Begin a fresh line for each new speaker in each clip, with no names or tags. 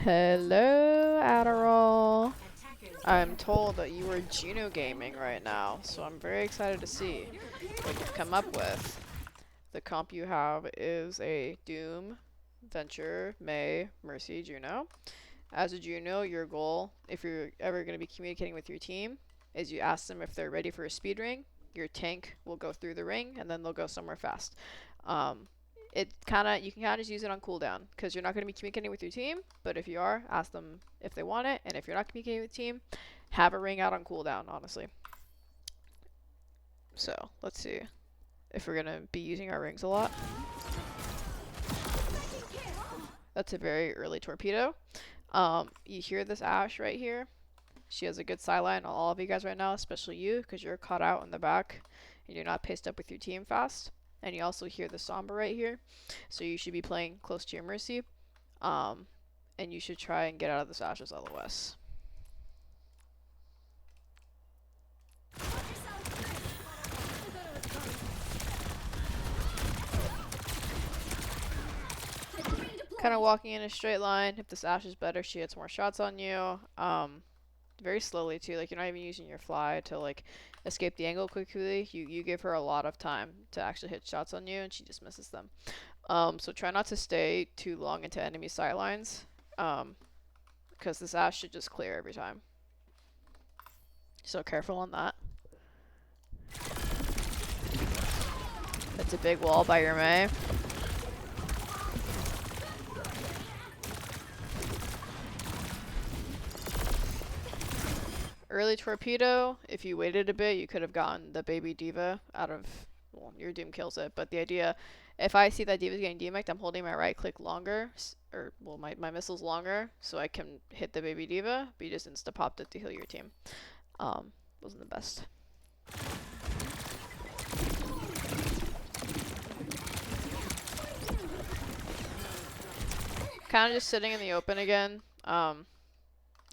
Hello, Adderall. I'm told that you are Juno gaming right now, so I'm very excited to see what you've come up with. The comp you have is a Doom, Venture, May, Mercy, Juno. As a Juno, your goal, if you're ever going to be communicating with your team, is you ask them if they're ready for a speed ring. Your tank will go through the ring, and then they'll go somewhere fast. You can kind of just use it on cooldown because you're not going to be communicating with your team. But if you are, ask them if they want it, and if you're not communicating with the team, have a ring out on cooldown. Honestly. So let's see if we're gonna be using our rings a lot. That's a very early torpedo. You hear this Ashe right here? She has a good sideline on all of you guys right now, especially you, because you're caught out in the back and you're not paced up with your team fast. And you also hear the Sombra right here, so you should be playing close to your Mercy. And you should try and get out of this Ashe's LOS. Kind of walking in a straight line. If this Ashe is better, she hits more shots on you. Very slowly too. Like, you're not even using your fly to like escape the angle quickly. You give her a lot of time to actually hit shots on you, and she just misses them. So try not to stay too long into enemy sidelines, because this Ashe should just clear every time. So careful on that. That's a big wall by your May. Early torpedo, if you waited a bit, you could have gotten the baby diva out of, well, your Doom kills it, but the idea, if I see that diva's getting demeched, I'm holding my right click longer, or, well, my missile's longer, so I can hit the baby diva, but you just insta-popped it to heal your team. Wasn't the best. Kind of just sitting in the open again.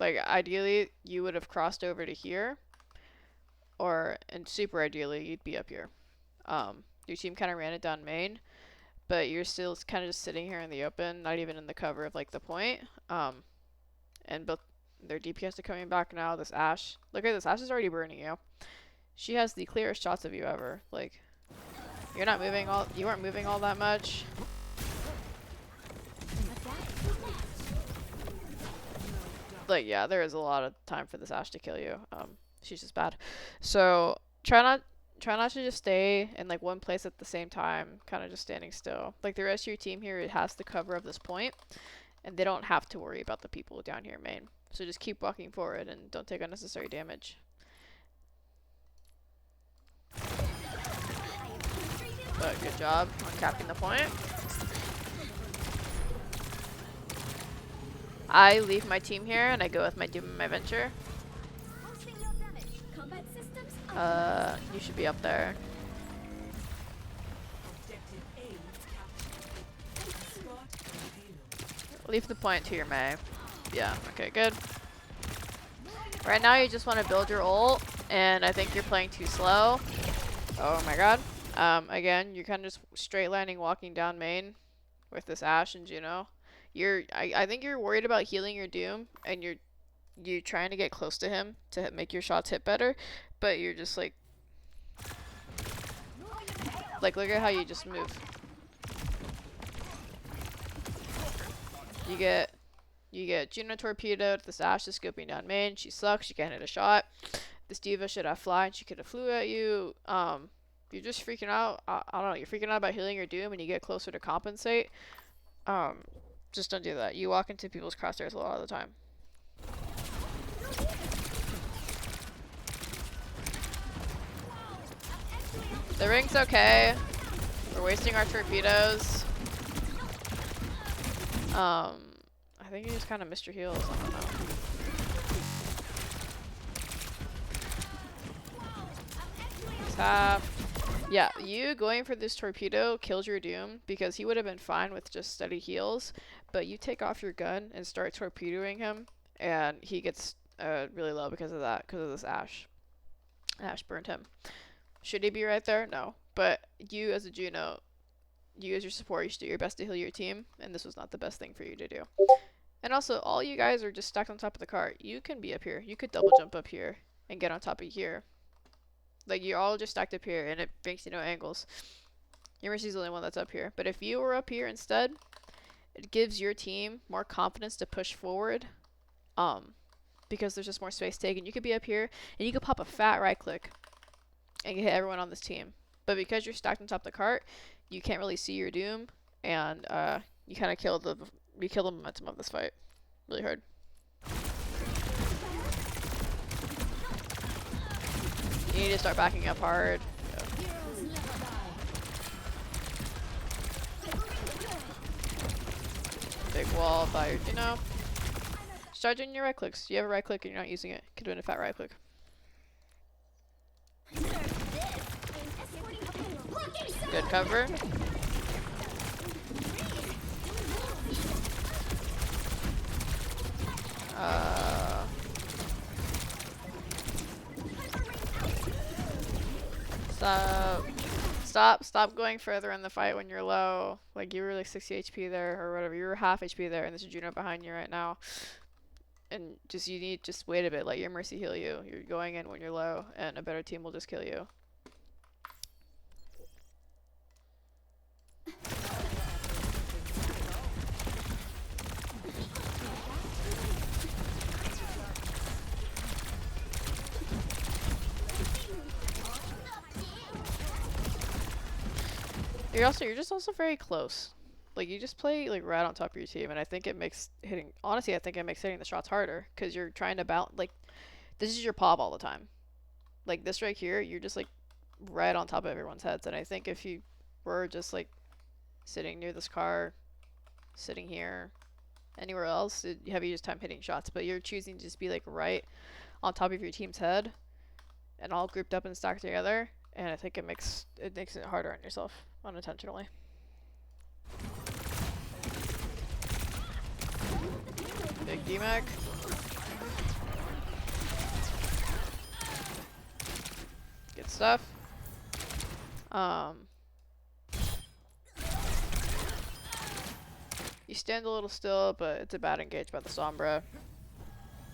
Like, ideally, you would have crossed over to here, and super ideally, you'd be up here. Your team kind of ran it down main, but you're still kind of just sitting here in the open, not even in the cover of, like, the point. And both their DPS are coming back now. This Ashe, look at this, Ashe is already burning you. She has the clearest shots of you ever. Like, you weren't moving all that much. Like, yeah, there is a lot of time for this Ashe to kill you. She's just bad. So try not to just stay in like one place at the same time, kind of just standing still. Like, the rest of your team here, it has the cover of this point, and they don't have to worry about the people down here main. So just keep walking forward and don't take unnecessary damage. But good job on capping the point. I leave my team here and I go with my Doom and my Venture. You should be up there. Leave the point to your May. Yeah, okay, good. Right now you just want to build your ult, and I think you're playing too slow. Oh my god. Again, you're kind of just straight landing, walking down main with this Ashe and Juno. I think you're worried about healing your Doom, and you're trying to get close to him to make your shots hit better, but you're just like look at how you just move. You get Juno torpedoed. This Ashe is scoping down main. She sucks. She can't hit a shot. This diva should have fly, and she could have flew at you. You're just freaking out. I don't know. You're freaking out about healing your Doom, and you get closer to compensate. Just don't do that. You walk into people's crosshairs a lot of the time. The ring's okay. We're wasting our torpedoes. I think you just kind of missed your heals. I don't know. Tap. Yeah, you going for this torpedo kills your Doom because he would have been fine with just steady heals, but you take off your gun and start torpedoing him, and he gets really low because of that, because of this Ashe. Ashe burned him. Should he be right there? No. But you as a Juno, you as your support, you should do your best to heal your team, and this was not the best thing for you to do. And also, all you guys are just stacked on top of the cart. You can be up here. You could double jump up here and get on top of here. Like, you're all just stacked up here, and it makes you no angles. Your Mercy's the only one that's up here. But if you were up here instead, it gives your team more confidence to push forward. Because there's just more space taken. You could be up here, and you could pop a fat right click and hit everyone on this team. But because you're stacked on top of the cart, you can't really see your doom, and you kind of kill the momentum of this fight really hard. You need to start backing up hard. Yeah. Big wall by your, start doing your right clicks. You have a right click and you're not using it. Could do a fat right click. Good cover. Stop going further in the fight when you're low. Like, you were like 60 HP there, or whatever. You were half HP there, and there's a Juno behind you right now. And you need just wait a bit. Let your Mercy heal you. You're going in when you're low, and a better team will just kill you. You're just also very close. Like, you just play like right on top of your team, and I think it makes hitting. Honestly, I think it makes hitting the shots harder because you're trying to bounce. Like, this is your pop all the time. Like this right here, you're just like right on top of everyone's heads. And I think if you were just like sitting near this car, sitting here, anywhere else, you have easier time hitting shots. But you're choosing to just be like right on top of your team's head, and all grouped up and stacked together. And I think it makes it harder on yourself unintentionally. Big DMAC. Good stuff. You stand a little still, but it's a bad engage by the Sombra.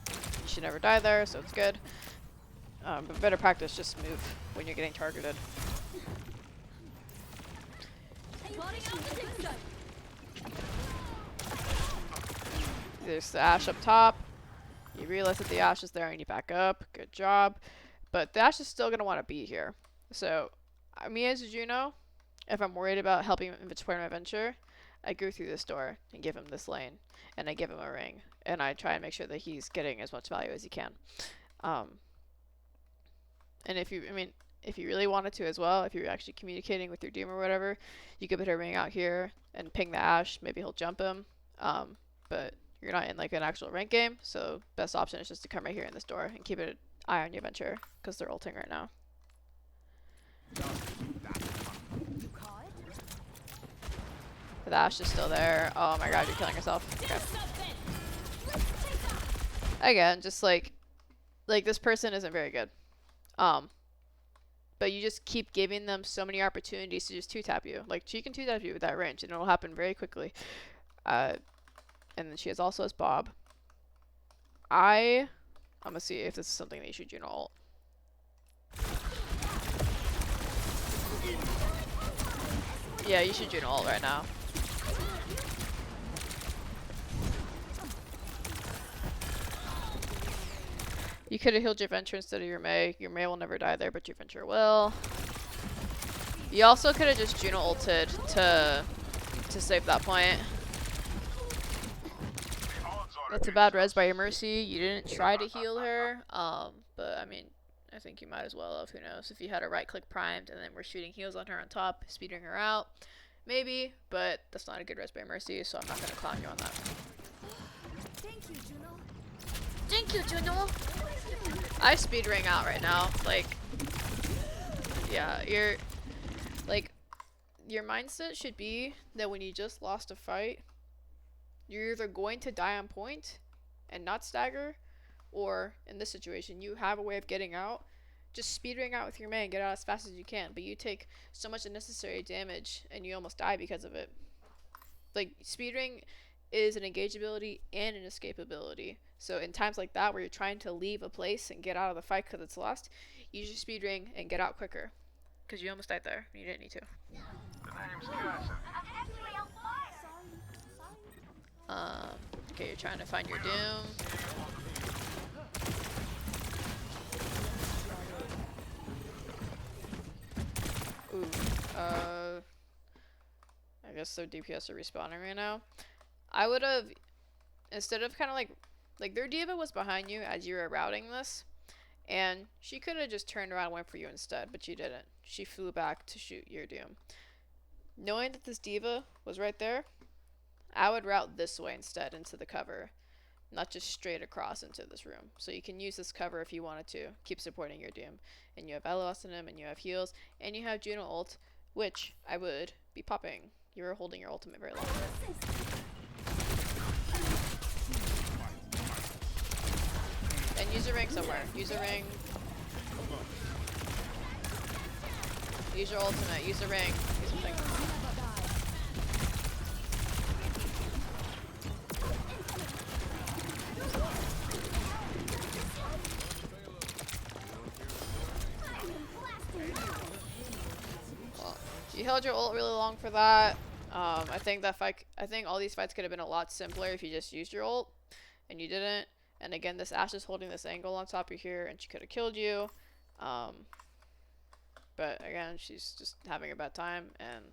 You should never die there, so it's good. But better practice, just move when you're getting targeted. There's the Ashe up top. You realize that the Ashe is there and you back up. Good job. But the Ashe is still going to want to be here. So, me as a Juno, if I'm worried about helping him support my venture, I go through this door and give him this lane. And I give him a ring. And I try and make sure that he's getting as much value as he can. And if you really wanted to as well, if you're actually communicating with your Doom or whatever, you could put a ring out here and ping the Ashe. Maybe he'll jump him. But you're not in like an actual rank game, so best option is just to come right here in this door and keep an eye on your venture, because they're ulting right now. The Ashe is still there. Oh my god, you're killing yourself. Okay. Again, just like this person isn't very good. But you just keep giving them so many opportunities to just 2-tap you. Like, she can 2-tap you with that range, and it'll happen very quickly. And then she also has Bob. I'm gonna see if this is something that you should Juno ult. Yeah, you should Juno ult right now. You could have healed your Venture instead of your Mei. Your Mei will never die there, but your Venture will. You also could have just Juno ulted to save that point. That's a bad res by your Mercy. You didn't try to heal her, but I mean, I think you might as well have. Who knows? If you had a right click primed and then we're shooting heals on her on top, speeding her out, maybe. But that's not a good res by Mercy, so I'm not gonna clown you on that.
Thank you, Juno.
Thank you, Juno. I speed ring out right now. Like, yeah, your mindset should be that when you just lost a fight, you're either going to die on point and not stagger, or in this situation, you have a way of getting out. Just speed ring out with your Mei and get out as fast as you can, but you take so much unnecessary damage and you almost die because of it. Like, speed ring is an engage ability and an escape ability. So in times like that where you're trying to leave a place and get out of the fight because it's lost, use your speed ring and get out quicker. Because you almost died there. You didn't need to. Okay, you're trying to find your doom. Ooh, I guess their DPS are respawning right now. I would have, instead of kind of like their diva was behind you as you were routing this, and she could have just turned around and went for you instead, but she didn't. She flew back to shoot your doom. Knowing that this diva was right there, I would route this way instead into the cover, not just straight across into this room. So you can use this cover if you wanted to. Keep supporting your doom. And you have LOS in him, and you have heals, and you have Juno ult, which I would be popping. You were holding your ultimate very long. And use a ring somewhere. Use a ring. Use your ultimate. Use a ring. Use something. Well, you held your ult really long for that. I think all these fights could have been a lot simpler if you just used your ult, and you didn't. And again, this Ashe is holding this angle on top of here, and she could have killed you. But again, she's just having a bad time, and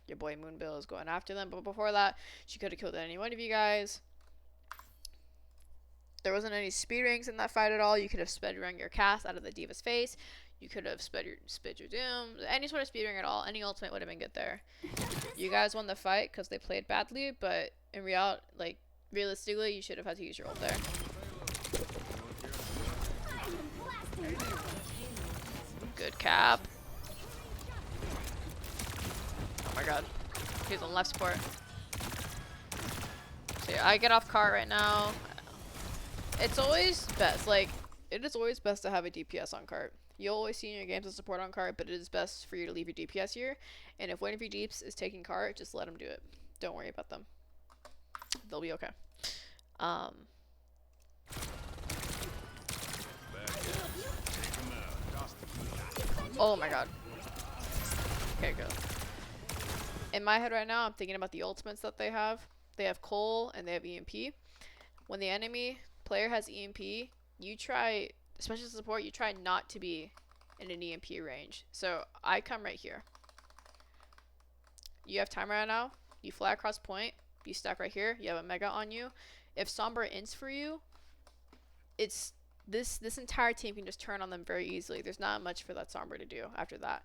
your boy Moonbill is going after them. But before that, she could have killed any one of you guys. There wasn't any speed rings in that fight at all. You could have sped rung your cast out of the diva's face. You could have sped your doom. Any sort of speed ring at all. Any ultimate would have been good there. You guys won the fight because they played badly, but in reality, like, realistically, you should have had to use your ult there. Good cap. Oh my god. He's on left support. So yeah, I get off cart right now. It's always best, like, it is always best to have a DPS on cart. You'll always see in your games a support on cart, but it is best for you to leave your DPS here. And if one of your deeps is taking cart, just let them do it. Don't worry about them. They'll be okay. Oh my god. Okay, good. In my head right now, I'm thinking about the ultimates that they have. They have Cole and they have EMP. When the enemy player has EMP, you try, especially as support, you try not to be in an EMP range. So I come right here. You have time right now. You fly across point. You stack right here. You have a mega on you. If Sombra ints for you, it's this entire team can just turn on them very easily. There's not much for that Sombra to do after that.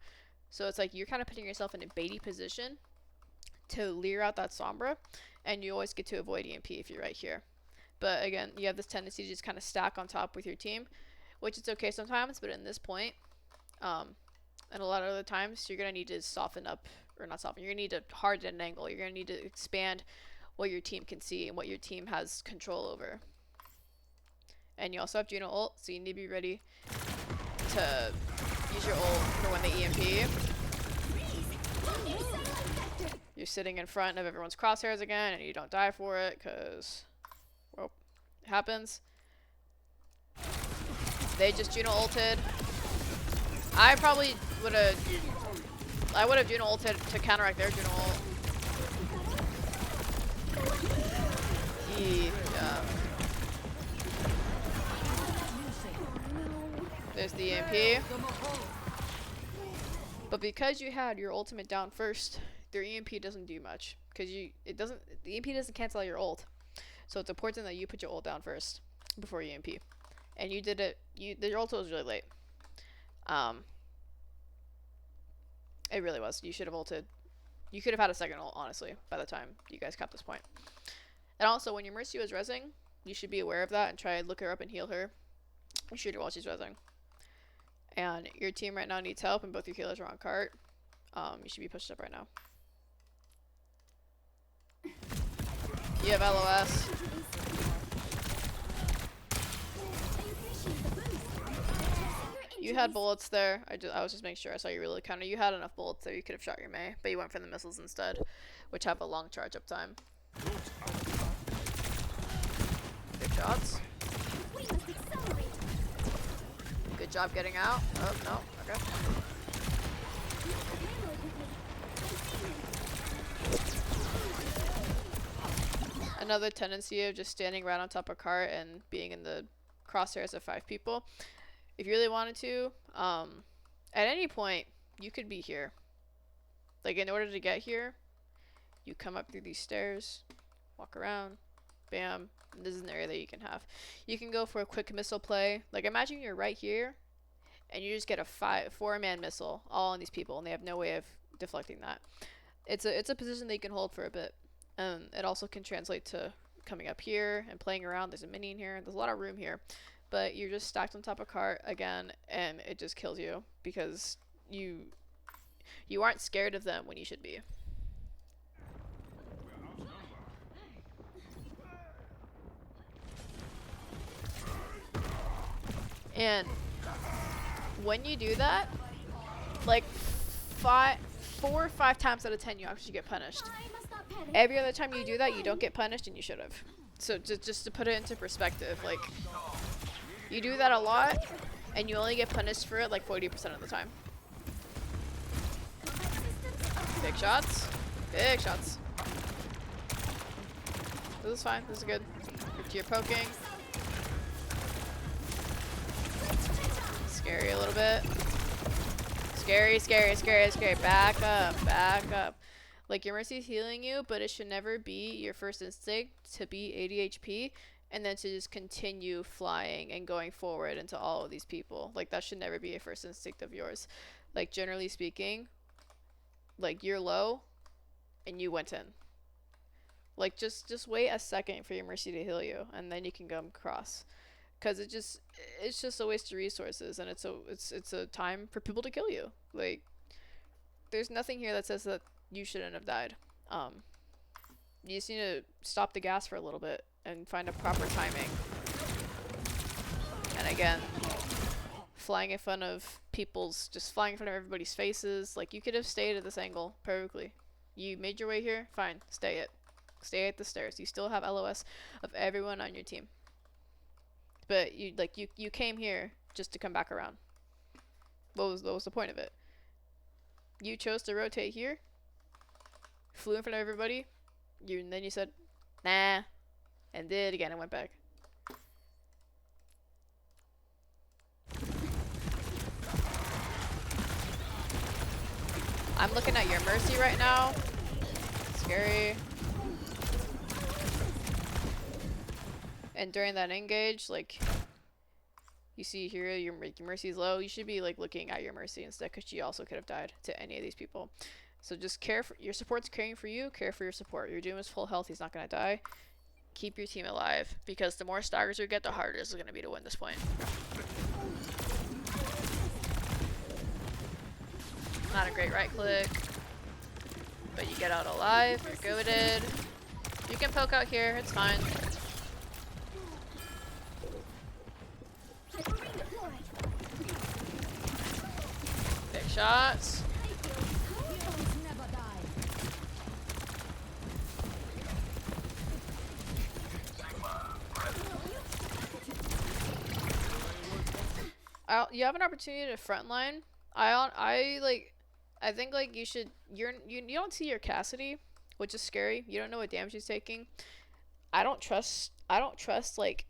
So it's like you're kind of putting yourself in a baity position to leer out that Sombra, and you always get to avoid EMP if you're right here. But again, you have this tendency to just kind of stack on top with your team, which is okay sometimes, but in this point, and a lot of other times, you're going to need to soften up, or not soften, you're going to need to harden an angle. You're going to need to expand what your team can see and what your team has control over. And you also have Juno ult, so you need to be ready to use your ult for when they EMP. You're sitting in front of everyone's crosshairs again, and you don't die for it, because, well, it happens. They just Juno ulted. I probably would have Juno ulted to counteract their Juno ult. There's the EMP. But because you had your ultimate down first, their EMP doesn't do much. Because the EMP doesn't cancel out your ult. So it's important that you put your ult down first before you EMP. And you did it, your ult was really late. It really was. You should have ulted. You could have had a second ult, honestly, by the time you guys got this point. And also, when your Mercy was rezzing, you should be aware of that and try to look her up and heal her. You shoot her while she's rezzing. And your team right now needs help, and both your healers are on cart. You should be pushed up right now. You have LOS. You had bullets there. I was just making sure I saw you really counter. You had enough bullets there. You could have shot your Mei, but you went for the missiles instead, which have a long charge up time. Good shots.
We must accelerate.
Good job getting out. Oh, no. Okay. Another tendency of just standing right on top of a cart and being in the crosshairs of 5 people. If you really wanted to, at any point, you could be here. Like, in order to get here, you come up through these stairs, walk around, bam. This is an area that you can have. You can go for a quick missile play. Like, imagine you're right here, and you just get a 4-man missile all on these people, and they have no way of deflecting that. It's a position that you can hold for a bit. It also can translate to coming up here and playing around. There's a mini in here. There's a lot of room here. But you're just stacked on top of cart again, and it just kills you because you aren't scared of them when you should be. And when you do that, like 4 or 5 times out of 10, you actually get punished.
I must not panic.
Every other time you do that, you don't get punished, and you should have. So just to put it into perspective, like, you do that a lot, and you only get punished for it like 40% of the time. Big shots. Big shots. This is fine. This is good. You're poking. Scary a little bit. Scary, scary, scary, scary. Back up, back up. Like, your Mercy's healing you, but it should never be your first instinct to be 80 HP and then to just continue flying and going forward into all of these people. Like, that should never be a first instinct of yours. Like, generally speaking, like, you're low and you went in. Like, just wait a second for your Mercy to heal you, and then you can come across. Because it's just a waste of resources, and it's a time for people to kill you. Like, there's nothing here that says that you shouldn't have died. You just need to stop the gas for a little bit and find a proper timing. And again, flying in front of just flying in front of everybody's faces. Like, you could have stayed at this angle perfectly. You made your way here, fine, stay at the stairs. You still have LOS of everyone on your team. But you came here just to come back around. What was the point of it? You chose to rotate here, flew in front of everybody, and then you said, nah, and did it again and went back. I'm looking at your Mercy right now. Scary. And during that engage, like, you see here, your Mercy's low. You should be, like, looking at your Mercy instead, because she also could have died to any of these people. So just care for your support's caring for you. Care for your support. Your Doom is full health. He's not gonna die. Keep your team alive, because the more staggers you get, the harder it's gonna be to win this point. Not a great right click, but you get out alive. You're goated. You can poke out here. It's fine. Big shots. You have an opportunity to frontline. I think like you don't see your Cassidy, which is scary. You don't know what damage he's taking. I don't trust like,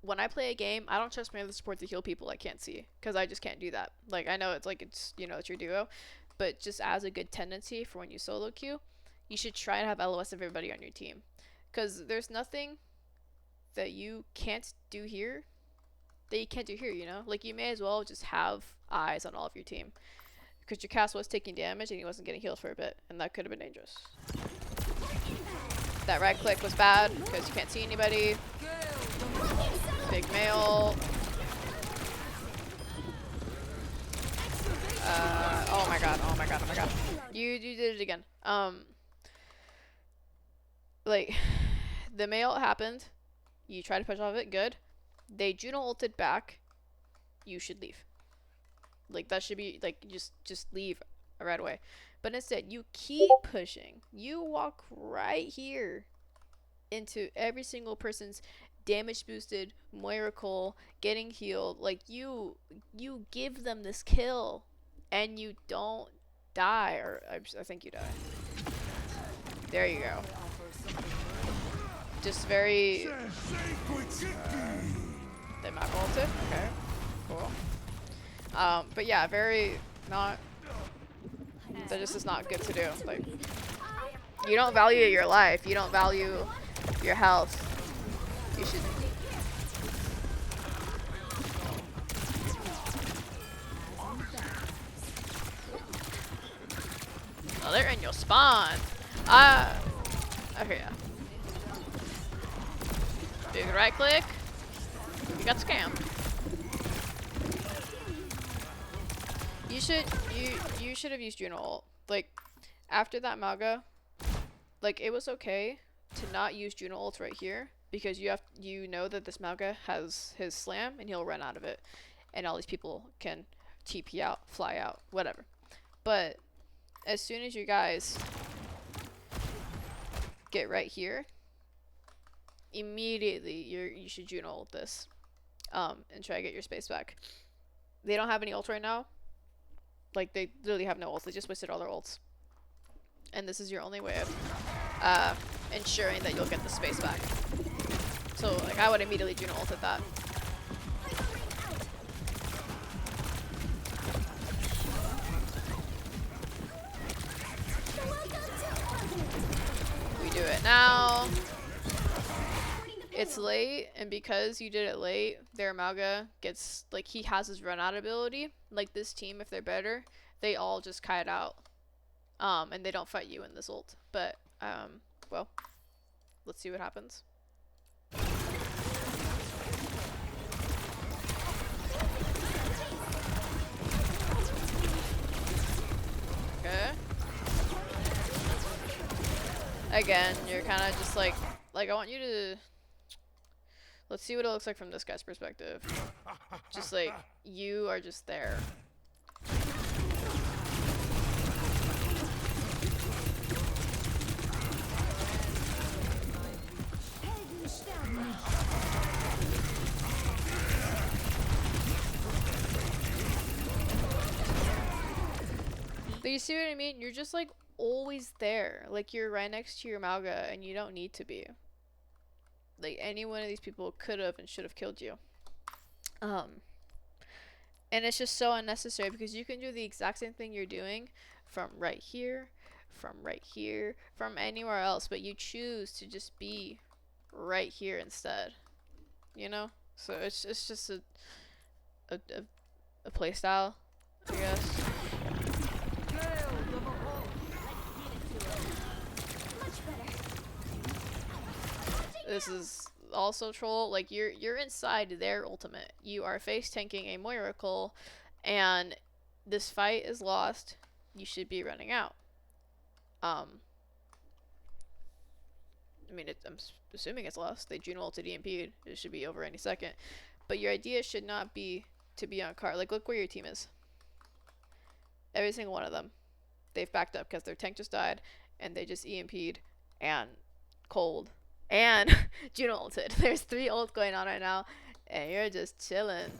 when I play a game, I don't trust my other support to heal people I can't see, because I just can't do that. Like, I know it's you know, it's your duo, but just as a good tendency for when you solo queue, you should try and have LOS of everybody on your team, because there's nothing that you can't do here you know? Like, you may as well just have eyes on all of your team, because your cast was taking damage and he wasn't getting healed for a bit, and that could have been dangerous. That right click was bad because you can't see anybody. Big male. Oh my god, oh my god, oh my god. You did it again. Like, the male happened. You tried to push off it, good. They Juno ulted back. You should leave. Like, that should be, like, just leave right away. But instead, you keep pushing. You walk right here into every single person's damage boosted, miracle, getting healed. Like you give them this kill, and you don't die, or I think you die. There you go. Just very. They map ulted. Okay, cool. But yeah, very not. That just is not good to do. Like, you don't value your life. You don't value your health. You should. Oh, they're in your spawn. Okay, yeah. Do the right click. You got scammed. You should have used Juno ult. Like, after that Maga, like, it was okay to not use Juno ult right here, because you know that this Maga has his slam and he'll run out of it, and all these people can TP out, fly out, whatever. But as soon as you guys get right here, immediately you should Juno ult this, and try to get your space back. They don't have any ult right now. Like, they literally have no ults. They just wasted all their ults. And this is your only way of ensuring that you'll get the space back. So, like, I would immediately Juno ult at that. We do it now. It's late, and because you did it late, their Maga gets, like, he has his run out ability. Like, this team, if they're better, they all just kite out. And they don't fight you in this ult. But, well, let's see what happens. Okay. Again, you're kind of just like, I want you to, let's see what it looks like from this guy's perspective. Just like, you are just there. But you see what I mean? You're just like always there. Like, you're right next to your Malga, and you don't need to be. Like, any one of these people could have and should have killed you. And it's just so unnecessary, because you can do the exact same thing you're doing from right here, from anywhere else, but you choose to just be right here instead. You know? So it's just a play style, I guess. This is also troll. Like, you're inside their ultimate. You are face tanking a miracle, and this fight is lost. You should be running out. I mean, I'm assuming it's lost. They Juno ulted EMP'd. It should be over any second. But your idea should not be to be on card. Like, look where your team is. Every single one of them. They've backed up because their tank just died, and they just EMP'd and cold. And Juno ulted. There's 3 ults going on right now, and you're just chilling.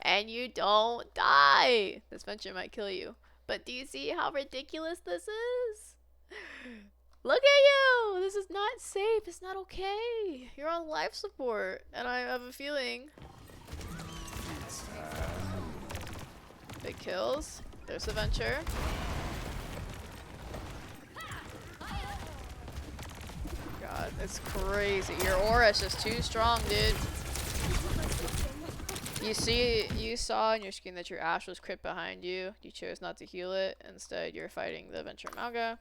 And you don't die. This venture might kill you. But do you see how ridiculous this is? Look at you! This is not safe. It's not okay. You're on life support, and I have a feeling. Big kills. There's the venture. God, it's crazy. Your aura is just too strong, dude. You saw on your screen that your Ashe was crit behind you. You chose not to heal it. Instead, you're fighting the Venture Malga.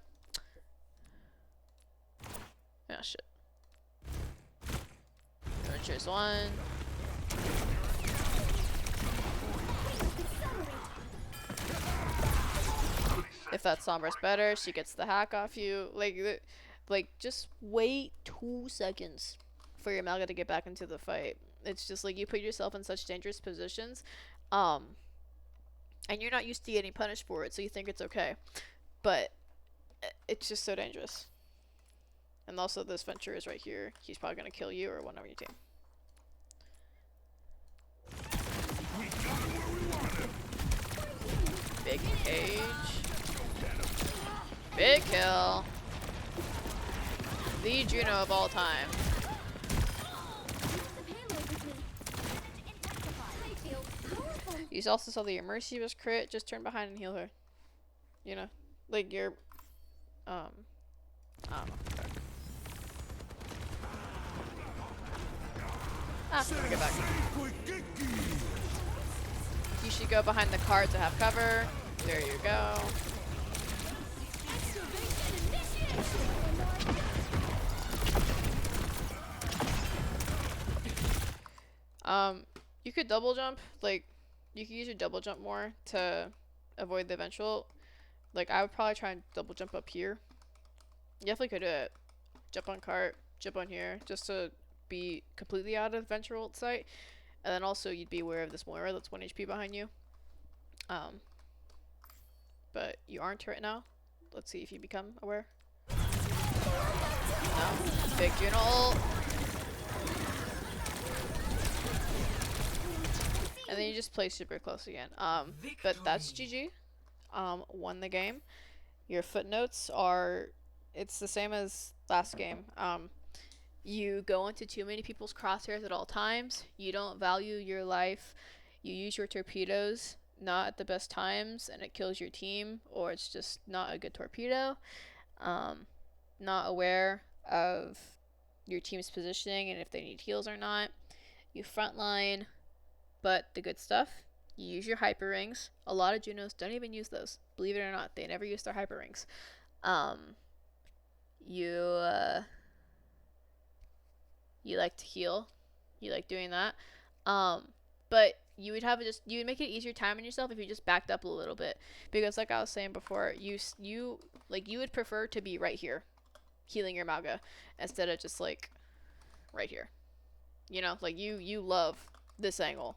Oh, shit. Venture's 1. If that Sombra's better, she gets the hack off you. Like, just wait 2 seconds for your Malga to get back into the fight. It's just like, you put yourself in such dangerous positions. and you're not used to getting punished for it, so you think it's okay. But it's just so dangerous. And also, this Venture is right here. He's probably gonna kill you or one on your team. Big cage. Big kill. The Juno of all time. You also saw that your Mercy was crit. Just turn behind and heal her. You know, like your, I don't know. Let me get back. You should go behind the cart to have cover. There you go. You could double jump. Like, you could use your double jump more to avoid the eventual. Like, I would probably try and double jump up here. You definitely could do it. Jump on cart, jump on here, just to be completely out of the ventral sight. And then also you'd be aware of this Moira that's 1 HP behind you. But you aren't right now. Let's see if you become aware. No. Big Juno ult. And then you just play super close again. But that's GG. Won the game. Your footnotes are, it's the same as last game. You go into too many people's crosshairs at all times. You don't value your life. You use your torpedoes not at the best times, and it kills your team, or it's just not a good torpedo. Not aware of your team's positioning and if they need heals or not. You frontline, but the good stuff, you use your hyper rings. A lot of Junos don't even use those. Believe it or not, they never use their hyper rings. You like to heal. You like doing that. But you would make it easier time on yourself if you just backed up a little bit, because like I was saying before, you would prefer to be right here healing your Mauga instead of just like right here. You know, like you love this angle.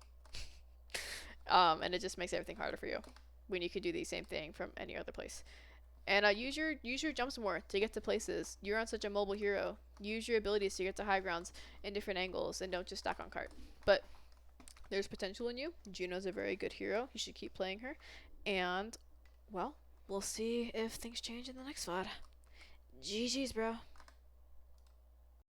And it just makes everything harder for you when you could do the same thing from any other place. And use your jumps more to get to places. You're on such a mobile hero. Use your abilities to get to high grounds in different angles, and don't just stack on cart. But there's potential in you. Juno's a very good hero. You should keep playing her. And, well, we'll see if things change in the next VOD. GG's, bro.